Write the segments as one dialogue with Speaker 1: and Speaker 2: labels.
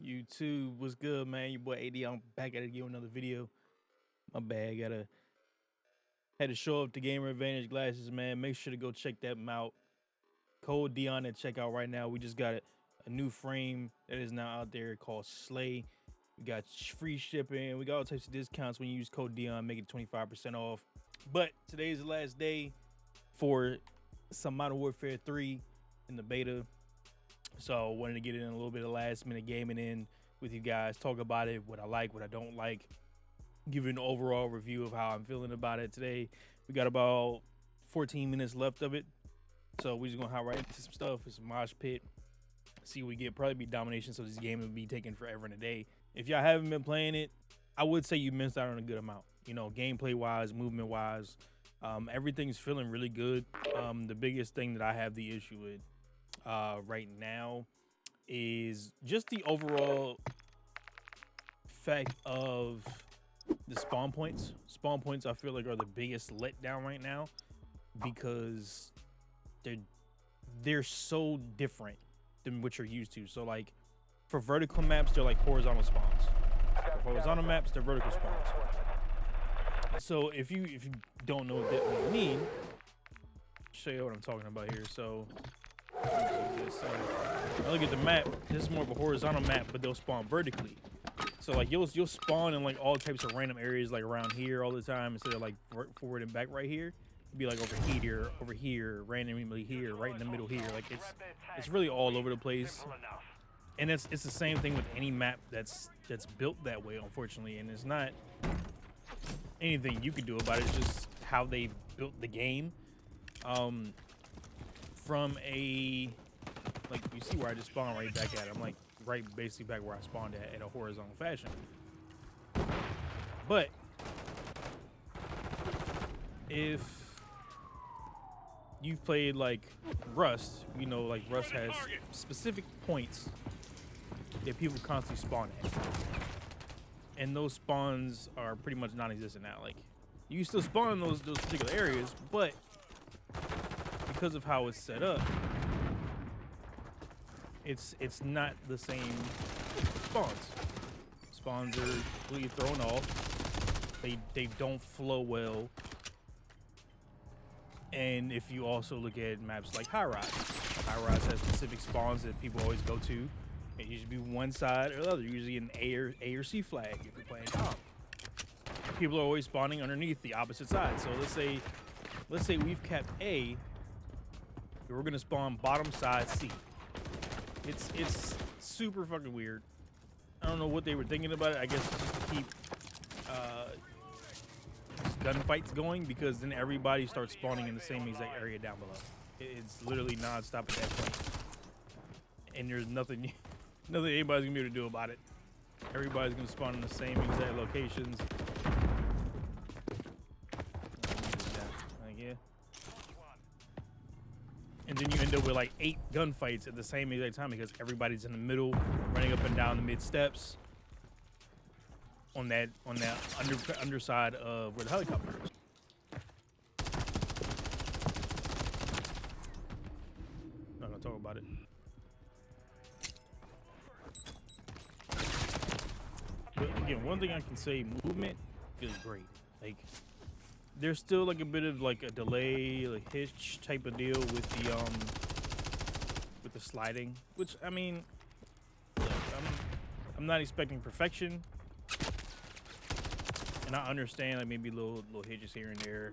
Speaker 1: YouTube, what's good, man? Your boy AD, I'm back at it again with another video. My bad, had to show up the Gamer Advantage glasses, man. Make sure to go check them out. Code Dion at checkout right now. We just got a new frame that is now out there called Slay. We got free shipping. We got all types of discounts when you use code Dion, make it 25% off. But today's the last day for some Modern Warfare 3 in the beta. So wanted to get in a little bit of last minute gaming in with you guys, talk about it, what I like, what I don't like, give you an overall review of how I'm feeling about it today. We got about 14 minutes left of it. So we're just gonna hop right into some stuff. It's a mosh pit. See what we get. Probably be domination, so this game will be taking forever and a day. If y'all haven't been playing it, I would say you missed out on a good amount. You know, gameplay wise, movement wise, everything's feeling really good. The biggest thing that I have the issue with right now is just the overall fact of the spawn points. Spawn points I feel like are the biggest letdown right now because they're so different than what you're used to. So like for vertical maps, they're like horizontal spawns. For horizontal maps, they're vertical spawns. So if you don't know what that would mean, I'll show you what I'm talking about here. So look at the map. This is more of a horizontal map, but they'll spawn vertically. So like you'll spawn in like all types of random areas, like around here all the time, instead of like forward and back right here. It'd be like over here, randomly here, right in the middle here. Like it's really all over the place. And it's the same thing with any map that's built that way, unfortunately. And it's not anything you can do about it. It's just how they built the game. From a, like, you see where I just spawned right back at it. I'm like right basically back where I spawned at in a horizontal fashion. But if you've played like Rust, you know, like Rust has specific points that people constantly spawn at, and those spawns are pretty much non-existent now. Like you still spawn in those particular areas, but because of how it's set up, it's not the same spawns. Spawns are completely thrown off. They don't flow well. And if you also look at maps like High Rise has specific spawns that people always go to. It usually be one side or the other, usually an A or C flag if you're playing comp. People are always spawning underneath the opposite side. So let's say we've kept A. We're gonna spawn bottom side C. It's super fucking weird. I don't know what they were thinking about it. I guess it's just to keep gunfights going, because then everybody starts spawning in the same exact area down below. It's literally non-stop at that point, and there's nothing anybody's gonna be able to do about it. Everybody's gonna spawn in the same exact locations. Yeah. And then you end up with like 8 gunfights at the same exact time because everybody's in the middle, running up and down the mid steps on that underside of where the helicopter is. Not gonna talk about it. But again, one thing I can say, movement feels great. Like there's still like a bit of like a delay, like hitch type of deal with the sliding, which I mean, look, I'm not expecting perfection, and I understand like maybe little hitches here and there,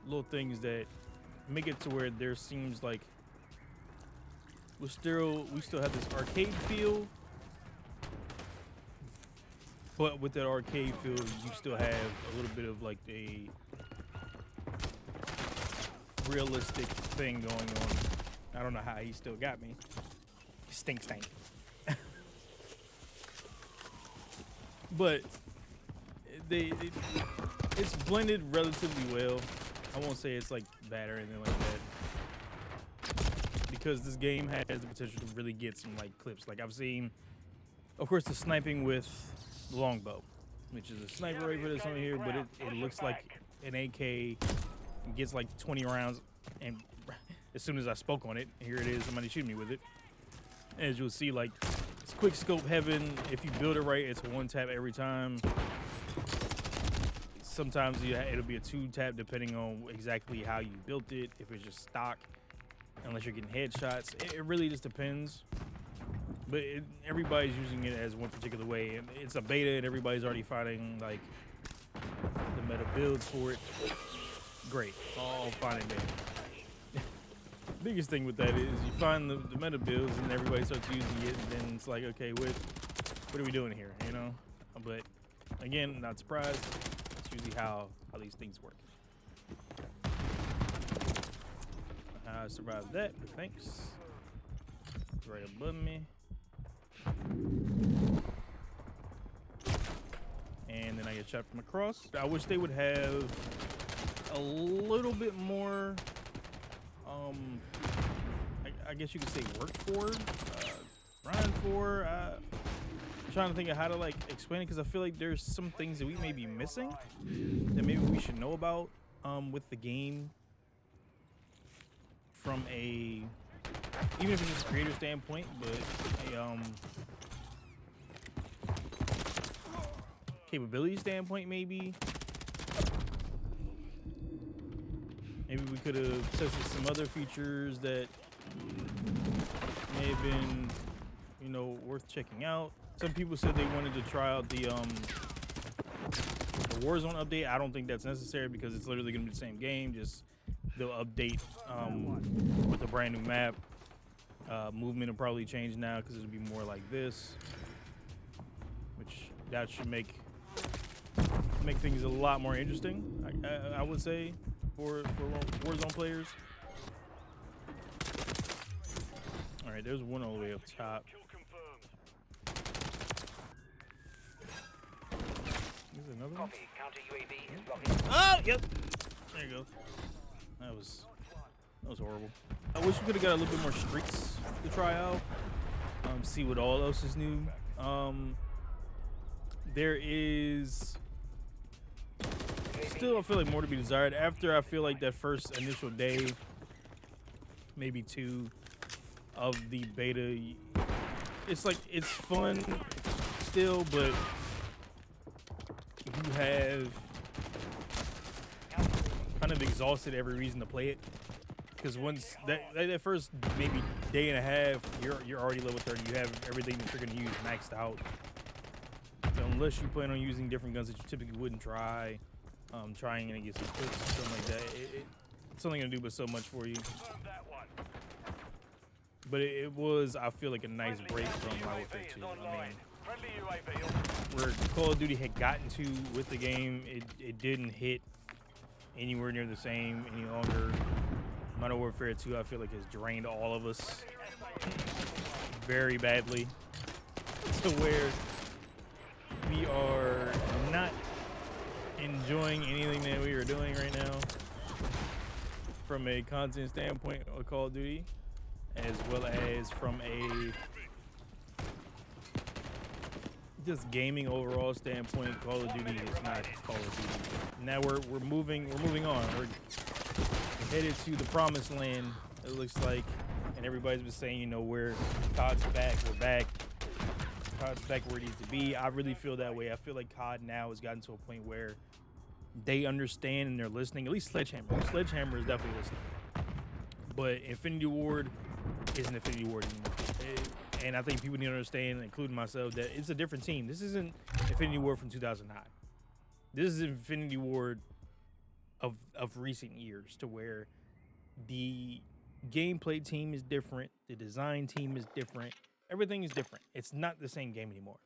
Speaker 1: little things that make it to where there seems like we still have this arcade feel. But with that arcade feel, you still have a little bit of like a realistic thing going on. I don't know how he still got me. Stink. But it's blended relatively well. I won't say it's like bad or anything like that, because this game has the potential to really get some like clips. Like I've seen, of course, the sniping with the longbow, which is a sniper rifle that's on here, but it looks like an AK, gets like 20 rounds, and as soon as I spoke on it, here it is, somebody shooting me with it. As you'll see, like It's quick scope heaven. If you build it right, it's a 1-tap every time. Sometimes it'll be a 2-tap depending on exactly how you built it. If it's just stock, unless you're getting headshots, it really just depends. But everybody's using it as one particular way, and it's a beta, and everybody's already finding like the meta builds for it. Great, all fine and dandy. Biggest thing with that is you find the meta builds, and everybody starts using it, and then it's like, okay, what are we doing here, you know? But again, not surprised. It's usually how these things work. I survived that, but thanks. It's right above me. And then I get shot from across. I wish they would have a little bit more, I guess you could say work for, grind for. I'm trying to think of how to like explain it, because I feel like there's some things that we may be missing that maybe we should know about with the game from a, even if it's just a creator standpoint, but a capability standpoint, maybe we could have tested some other features that may have been, you know, worth checking out. Some people said they wanted to try out the Warzone update. I don't think that's necessary, because it's literally gonna be the same game, just they'll update with a brand new map. Movement will probably change now, because it'll be more like this, which that should make things a lot more interesting, I would say, for Warzone players. All right, there's one all the way up top. There's another one. Oh, yep. There you go. That was horrible. I wish we could have got a little bit more streaks to try out. See what all else is new. There is still, I feel like, more to be desired. After I feel like that first initial day, maybe 2 of the beta, it's like, it's fun still, but you have kind of exhausted every reason to play it, because once that first maybe day and a half, you're already level 30. You have everything that you're going to use maxed out, so unless you plan on using different guns that you typically wouldn't try, trying to get some clips or something like that, it's only going to do but so much for you. But it was, I feel like, a nice break from Modern Warfare 2. I mean, where Call of Duty had gotten to with the game, it didn't hit anywhere near the same any longer. Modern Warfare 2, I feel like, has drained all of us very badly, to where we are not enjoying anything that we are doing right now from a content standpoint of Call of Duty, as well as from a just gaming overall standpoint. Call of Duty is not Call of Duty. Now we're moving on. We're headed to the promised land, it looks like, and everybody's been saying, you know, COD's back, we're back. COD's back where it needs to be. I really feel that way. I feel like COD now has gotten to a point where they understand and they're listening. At least Sledgehammer. Sledgehammer is definitely listening. But Infinity Ward isn't Infinity Ward anymore. And I think people need to understand, including myself, that it's a different team. This isn't Infinity Ward from 2009. This is Infinity Ward of recent years, to where the gameplay team is different, the design team is different, everything is different. It's not the same game anymore.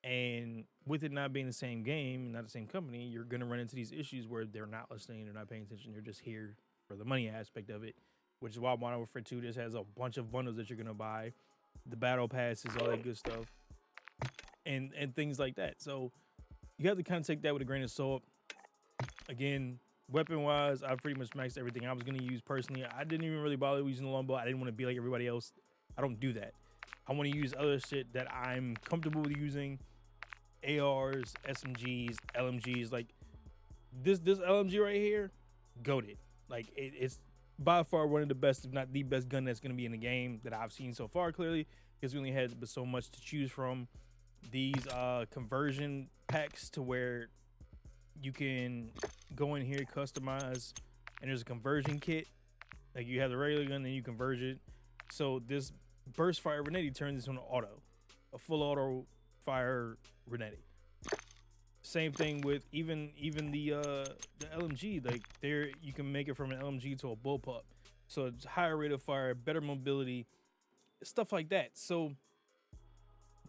Speaker 1: And with it not being the same game, not the same company, you're going to run into these issues where they're not listening, they're not paying attention, they're just here for the money aspect of it, which is why Modern Warfare 2 just has a bunch of bundles that you're going to buy, the battle passes, all that good stuff, and things like that. So you have to kind of take that with a grain of salt. Again, weapon-wise, I've pretty much maxed everything I was going to use personally. I didn't even really bother using the longbow. I didn't want to be like everybody else. I don't do that. I want to use other shit that I'm comfortable with using. ARs, SMGs, LMGs. Like, this LMG right here, goated. Like, it's by far one of the best, if not the best gun that's going to be in the game that I've seen so far, clearly. because we only had so much to choose from. These conversion packs to where you can go in here, customize, and there's a conversion kit. Like you have the regular gun, then you convert it. So this burst fire Renetti turns into an auto, a full auto fire Renetti. Same thing with even the LMG. Like there, you can make it from an LMG to a bullpup. So it's higher rate of fire, better mobility, stuff like that. So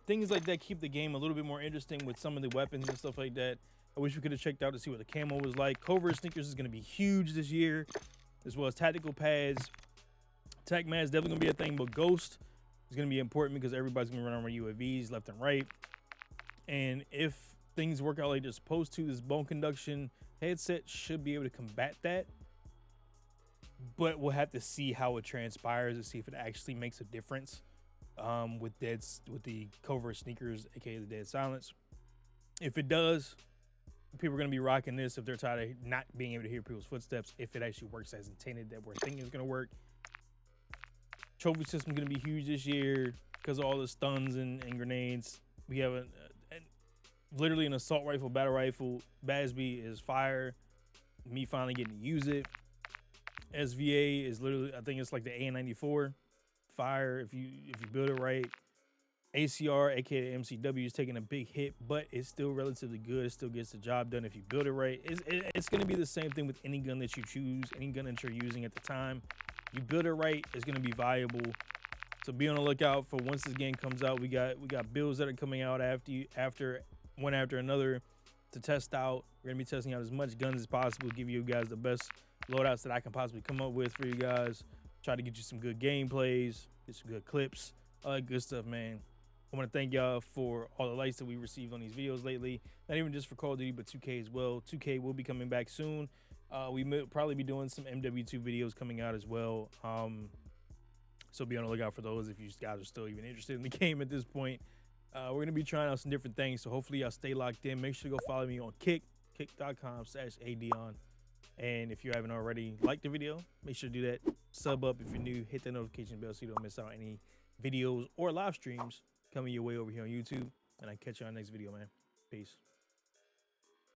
Speaker 1: things like that keep the game a little bit more interesting with some of the weapons and stuff like that. I wish we could have checked out to see what the camo was like. Covert sneakers is going to be huge this year, as well as tactical pads. Tac man is definitely going to be a thing, but Ghost is going to be important because everybody's going to run around UAVs left and right. And if things work out like they're supposed to, this bone conduction headset should be able to combat that. But we'll have to see how it transpires to see if it actually makes a difference with the covert sneakers, aka the Dead Silence. If it does, people are going to be rocking this if they're tired of not being able to hear people's footsteps. If it actually works as intended, that we're thinking is going to work. Trophy system going to be huge this year because of all the stuns and grenades. We have literally an assault rifle, battle rifle. Basby is fire. Me finally getting to use it. SVA is literally, I think it's like the AN94 fire if you build it right. ACR, aka MCW, is taking a big hit, but it's still relatively good. It still gets the job done if you build it right. It's going to be the same thing with any gun that you choose, any gun that you're using at the time. You build it right, it's going to be viable. So be on the lookout for once this game comes out. We got builds that are coming out after one after another to test out. We're gonna be testing out as much guns as possible, give you guys the best loadouts that I can possibly come up with for you guys. Try to get you some good gameplays, get some good clips, all that good stuff, man. I want to thank y'all for all the likes that we received on these videos lately. Not even just for Call of Duty, but 2K as well. 2K will be coming back soon. We may probably be doing some MW2 videos coming out as well. So be on the lookout for those if you guys are still even interested in the game at this point. We're going to be trying out some different things, so hopefully y'all stay locked in. Make sure to go follow me on kick.com/AyeDeon. And if you haven't already liked the video, make sure to do that. Sub up if you're new. Hit the notification bell so you don't miss out on any videos or live streams coming your way over here on YouTube. And I'll catch you on the next video, man. Peace.